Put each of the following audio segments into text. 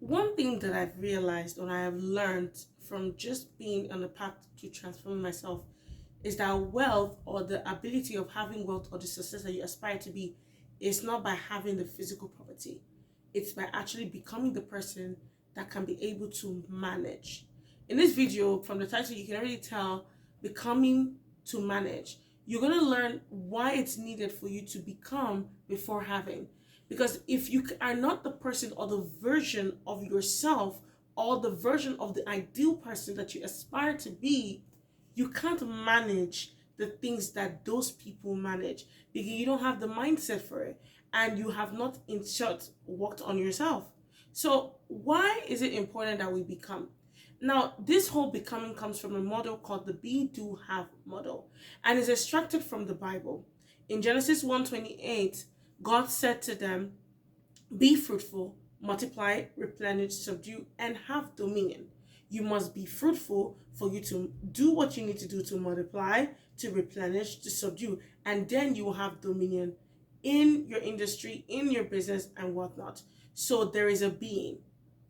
One thing that I've realized or I have learned from just being on the path to transforming myself is that wealth or the ability of having wealth or the success that you aspire to be is not by having the physical property. It's by actually becoming the person that can be able to manage. In this video, from the title, you can already tell becoming to manage. You're going to learn why it's needed for you to become before having. Because if you are not the person or the version of yourself or the version of the ideal person that you aspire to be, you can't manage the things that those people manage because you don't have the mindset for it and you have not, in short, worked on yourself. So, why is it important that we become? Now, this whole becoming comes from a model called the be, do, have model and is extracted from the Bible. In Genesis 1:28, God said to them, be fruitful, multiply, replenish, subdue, and have dominion. You must be fruitful for you to do what you need to do to multiply, to replenish, to subdue, and then you will have dominion in your industry, in your business, and whatnot. So there is a being.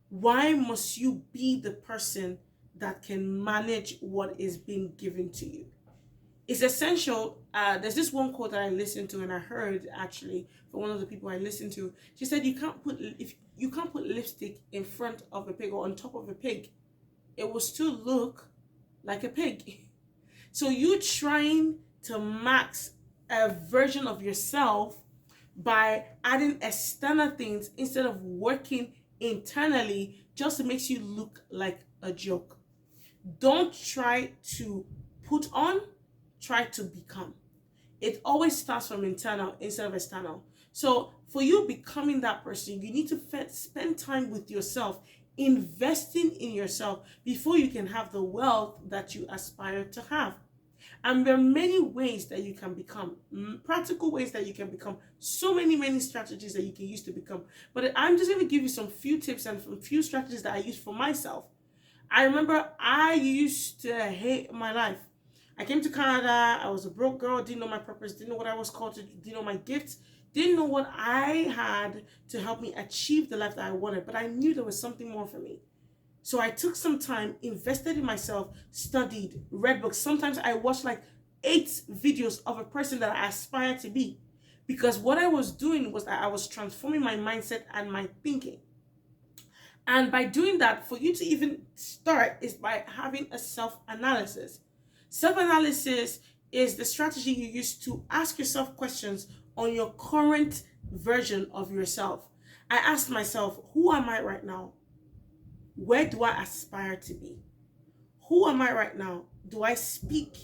Why must you be the person that can manage what is being given to you? It's essential. There's this one quote that I listened to and I heard actually from one of the people I listened to. She said, you can't put lipstick in front of a pig or on top of a pig, it will still look like a pig." So you trying to max a version of yourself by adding external things instead of working internally just makes you look like a joke. Don't try to put on, try to become. It always starts from internal instead of external. So for you becoming that person, you need to spend time with yourself, investing in yourself before you can have the wealth that you aspire to have. And there are many ways that you can become, practical ways that you can become, so many strategies that you can use to become. But I'm just going to give you some few tips and some few strategies that I use for myself. I remember I used to hate my life. I came to Canada, I was a broke girl, didn't know my purpose, didn't know what I was called to do, didn't know my gifts, didn't know what I had to help me achieve the life that I wanted, but I knew there was something more for me. So I took some time, invested in myself, studied, read books. Sometimes I watched like 8 videos of a person that I aspire to be. Because what I was doing was that I was transforming my mindset and my thinking. And by doing that, for you to even start is by having a self-analysis. Self-analysis is the strategy you use to ask yourself questions on your current version of yourself. I asked myself, who am I right now? Where do I aspire to be? Who am I right now? Do I speak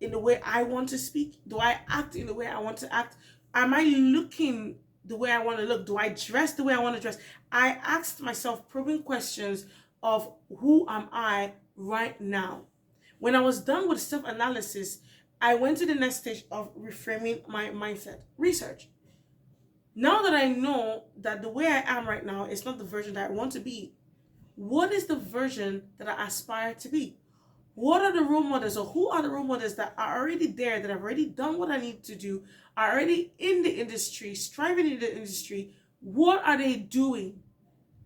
in the way I want to speak? Do I act in the way I want to act? Am I looking the way I want to look? Do I dress the way I want to dress? I asked myself probing questions of who am I right now? When I was done with self-analysis, I went to the next stage of reframing my mindset. Research. Now that I know that the way I am right now is not the version that I want to be, what is the version that I aspire to be? What are the role models or who are the role models that are already there, that have already done what I need to do, are already in the industry, striving in the industry? What are they doing?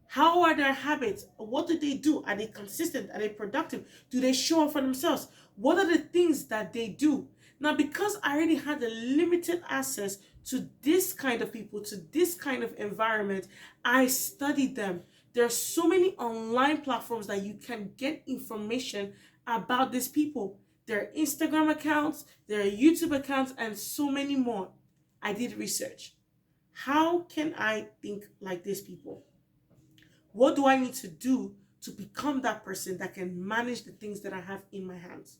How are their habits? What do they do? Are they consistent? Are they productive? Do they show up for themselves? What are the things that they do? Now, because I already had a limited access to this kind of people, to this kind of environment, I studied them. There are so many online platforms that you can get information about these people. There are Instagram accounts, there are YouTube accounts, and so many more. I did research. How can I think like these people? What do I need to do to become that person that can manage the things that I have in my hands?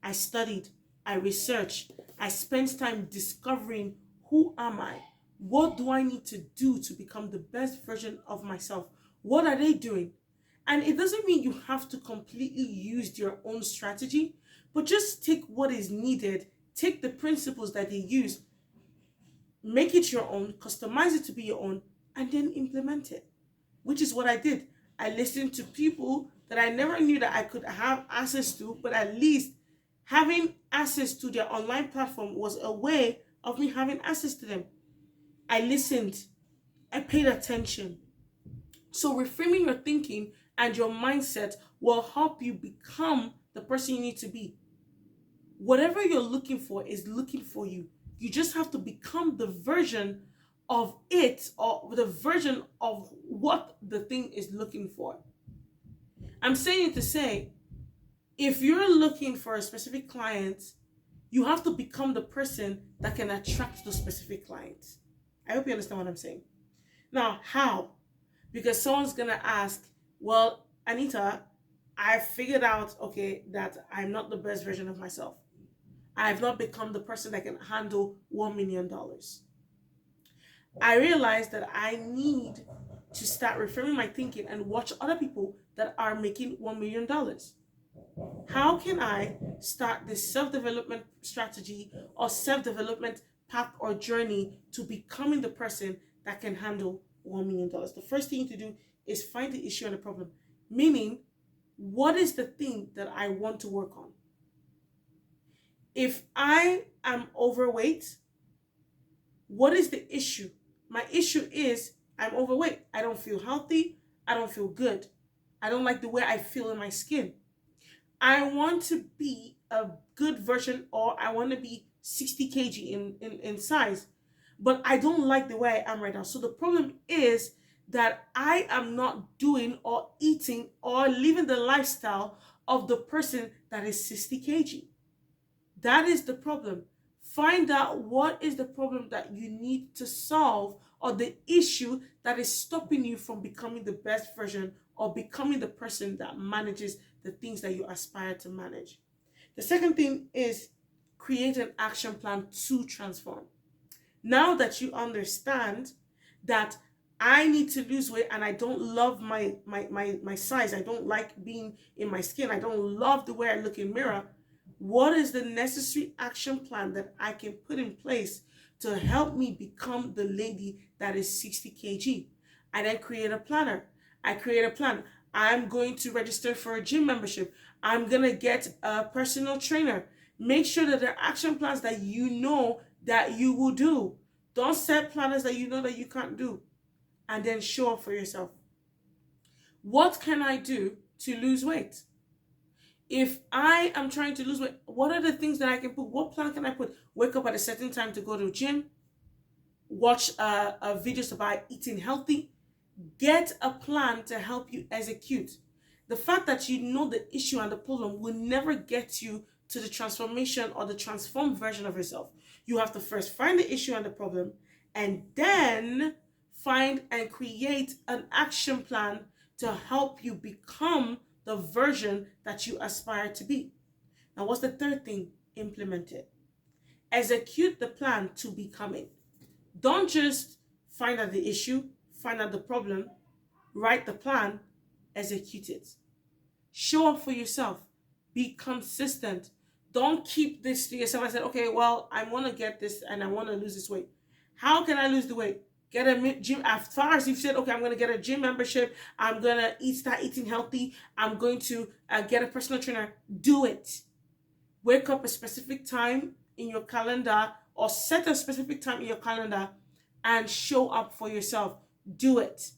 I studied, I researched, I spent time discovering who am I? What do I need to do to become the best version of myself? What are they doing? And it doesn't mean you have to completely use your own strategy, but just take what is needed, take the principles that they use, make it your own, customize it to be your own, and then implement it, which is what I did. I listened to people that I never knew that I could have access to, but at least having access to their online platform was a way of me having access to them. I listened, I paid attention, So reframing your thinking and your mindset will help you become the person you need to be. Whatever you're looking for is looking for you. You just have to become the version of it, or the version of what the thing is looking for. I'm saying it to say, if you're looking for a specific client, you have to become the person that can attract those specific clients. I hope you understand what I'm saying. Now, how? Because someone's gonna ask, well, Anita, I figured out, okay, that I'm not the best version of myself. I have not become the person that can handle $1 million. I realized that I need to start reframing my thinking and watch other people that are making $1 million. How can I start this self-development strategy or self-development path or journey to becoming the person that can handle $1 million? The first thing you need to do is find the issue and the problem. Meaning, what is the thing that I want to work on? If I am overweight, what is the issue? My issue is I'm overweight. I don't feel healthy. I don't feel good. I don't like the way I feel in my skin. I want to be a good version, or I want to be 60 kg in size, but I don't like the way I am right now. So the problem is that I am not doing or eating or living the lifestyle of the person that is 60 kg. That is the problem. Find out what is the problem that you need to solve, or the issue that is stopping you from becoming the best version or becoming the person that manages the things that you aspire to manage. The second thing is create an action plan to transform. Now that you understand that I need to lose weight and I don't love my size, I don't like being in my skin, I don't love the way I look in mirror, what is the necessary action plan that I can put in place to help me become the lady that is 60 kg? I then create a planner. I create a plan. I'm going to register for a gym membership. I'm going to get a personal trainer. Make sure that there are action plans that you know that you will do. Don't set planners that you know that you can't do. And then show up for yourself. What can I do to lose weight? If I am trying to lose weight, what are the things that I can put? What plan can I put? Wake up at a certain time to go to the gym. Watch videos about eating healthy. Get a plan to help you execute. The fact that you know the issue and the problem will never get you to the transformation or the transformed version of yourself. You have to first find the issue and the problem, and then find and create an action plan to help you become the version that you aspire to be. Now, what's the third thing? Implement it. Execute the plan to become it. Don't just find out the issue, find out the problem, write the plan, execute it. Show up for yourself. Be consistent. Don't keep this to yourself. I said, okay, well, I want to get this and I want to lose this weight. How can I lose the weight? Get a gym. As far as you've said, okay, I'm going to get a gym membership. I'm going to start eating healthy. I'm going to get a personal trainer. Do it. Wake up a specific time in your calendar, or set a specific time in your calendar and show up for yourself. Do it.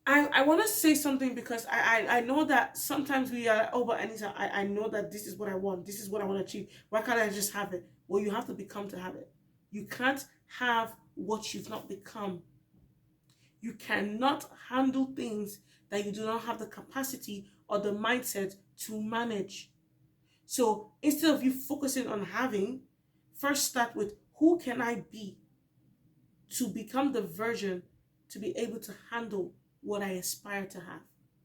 I want to say something, because I know that sometimes we are, oh, but Anita, I know that this is what I want. This is what I want to achieve. Why can't I just have it? Well, you have to become to have it. You can't have what you've not become. You cannot handle things that you do not have the capacity or the mindset to manage. So instead of you focusing on having, first start with, who can I be to become the version to be able to handle what I aspire to have?